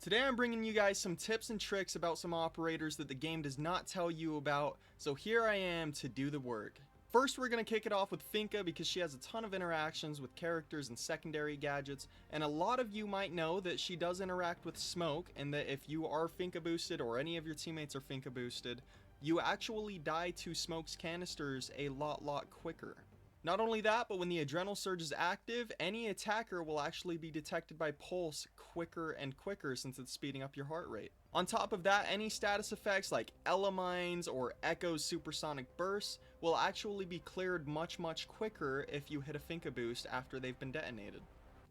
Today I'm bringing you guys some tips and tricks about some operators that the game does not tell you about, so here I am to do the work. First, we're going to kick it off with Finka because she has a ton of interactions with characters and secondary gadgets, and a lot of you might know that she does interact with Smoke, and that if you are Finka boosted or any of your teammates are Finka boosted, you actually die to Smoke's canisters a lot quicker. Not only that, but when the Adrenal Surge is active, any attacker will actually be detected by Pulse quicker and quicker since it's speeding up your heart rate. On top of that, any status effects like Elemines or Echo's supersonic bursts will actually be cleared much quicker if you hit a Finka boost after they've been detonated.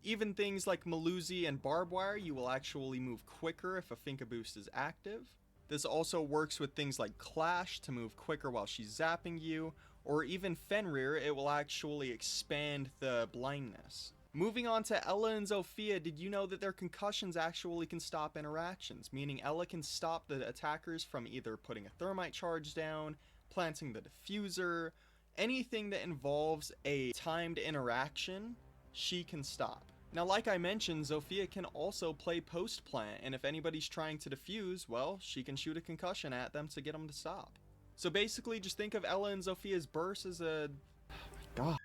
Even things like Melusi and Barbed Wire, you will actually move quicker if a Finka boost is active. This also works with things like Clash to move quicker while she's zapping you, or even Fenrir, it will actually expand the blindness. Moving on to Ela and Zofia, did you know that their concussions actually can stop interactions? Meaning Ela can stop the attackers from either putting a thermite charge down, planting the diffuser, anything that involves a timed interaction, she can stop. Now, like I mentioned, Zofia can also play post plant, and if anybody's trying to defuse, well, she can shoot a concussion at them to get them to stop. So basically, just think of Ela and Zofia's burst as a... Oh my god.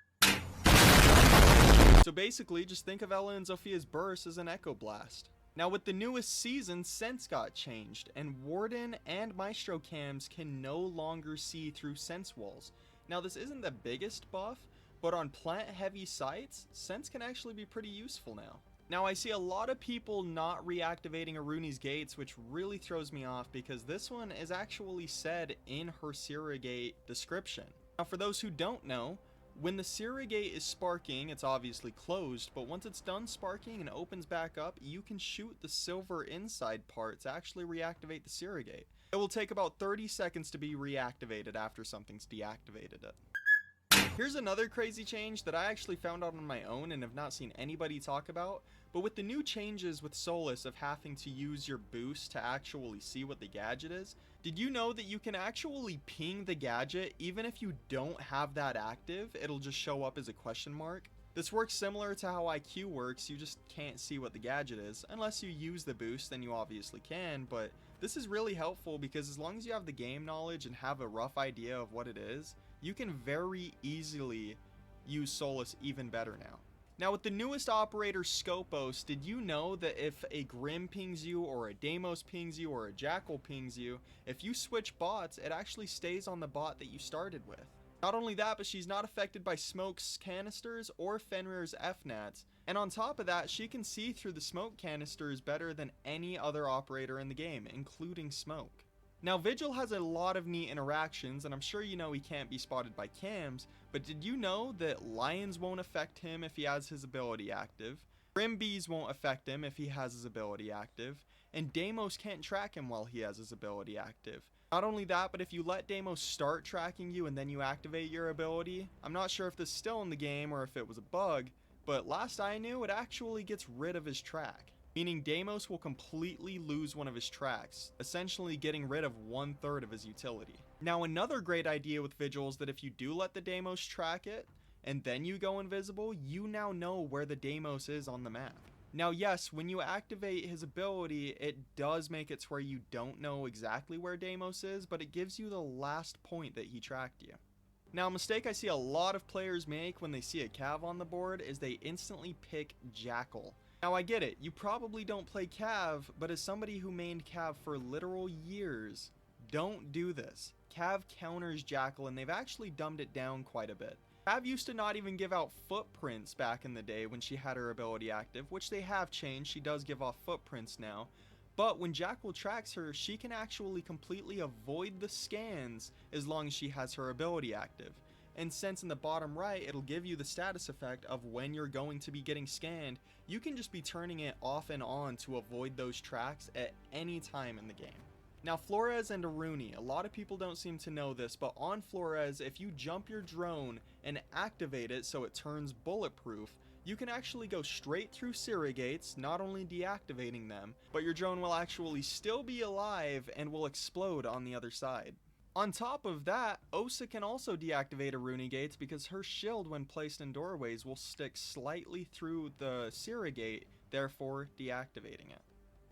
So basically, just think of Ela and Zofia's burst as an Echo Blast. Now, with the newest season, Sense got changed, and Warden and Maestro cams can no longer see through Sense walls. Now, this isn't the biggest buff, but on plant-heavy sites, Sense can actually be pretty useful now. Now, I see a lot of people not reactivating Aruni's gates, which really throws me off because this one is actually said in her Sierra Gate description. Now, for those who don't know, when the Sierra Gate is sparking, it's obviously closed, but once it's done sparking and opens back up, you can shoot the silver inside part to actually reactivate the Sierra Gate. It will take about 30 seconds to be reactivated after something's deactivated it. Here's another crazy change that I actually found out on my own and have not seen anybody talk about, but with the new changes with Solis of having to use your boost to actually see what the gadget is, did you know that you can actually ping the gadget even if you don't have that active? It'll just show up as a question mark. This works similar to how IQ works, you just can't see what the gadget is. Unless you use the boost, then you obviously can, but this is really helpful because as long as you have the game knowledge and have a rough idea of what it is, you can very easily use Solis even better now. Now, with the newest operator Scopos, did you know that if a Grim pings you, or a Deimos pings you, or a Jackal pings you, if you switch bots, it actually stays on the bot that you started with? Not only that, but she's not affected by Smoke's canisters or Fenrir's FNATs, and on top of that, she can see through the Smoke canisters better than any other operator in the game, including Smoke. Now, Vigil has a lot of neat interactions, and I'm sure you know he can't be spotted by cams, but did you know that Lions won't affect him if he has his ability active, Grim Bees won't affect him if he has his ability active, and Deimos can't track him while he has his ability active. Not only that, but if you let Deimos start tracking you and then you activate your ability, I'm not sure if this is still in the game or if it was a bug, but last I knew, it actually gets rid of his track. Meaning Deimos will completely lose one of his tracks, essentially getting rid of 1/3 of his utility. Now, another great idea with Vigil is that if you do let the Deimos track it, and then you go invisible, you now know where the Deimos is on the map. Now, yes, when you activate his ability, it does make it to where you don't know exactly where Deimos is, but it gives you the last point that he tracked you. Now, a mistake I see a lot of players make when they see a Cav on the board is they instantly pick Jackal. Now, I get it, you probably don't play Cav, but as somebody who mained Cav for literal years, don't do this. Cav counters Jackal, and they've actually dumbed it down quite a bit. Cav used to not even give out footprints back in the day when she had her ability active, which they have changed, she does give off footprints now. But when Jackal tracks her, she can actually completely avoid the scans as long as she has her ability active. And since in the bottom right, it'll give you the status effect of when you're going to be getting scanned, you can just be turning it off and on to avoid those tracks at any time in the game. Now, Flores and Aruni, a lot of people don't seem to know this, but on Flores, if you jump your drone and activate it so it turns bulletproof, you can actually go straight through Sierra Gates, not only deactivating them, but your drone will actually still be alive and will explode on the other side. On top of that, Osa can also deactivate Aruni gates because her shield when placed in doorways will stick slightly through the Sierra gate, therefore deactivating it.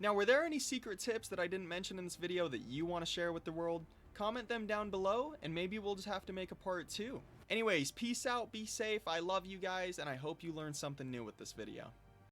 Now, were there any secret tips that I didn't mention in this video that you want to share with the world? Comment them down below, and maybe we'll just have to make a part 2. Anyways, peace out, be safe, I love you guys, and I hope you learned something new with this video.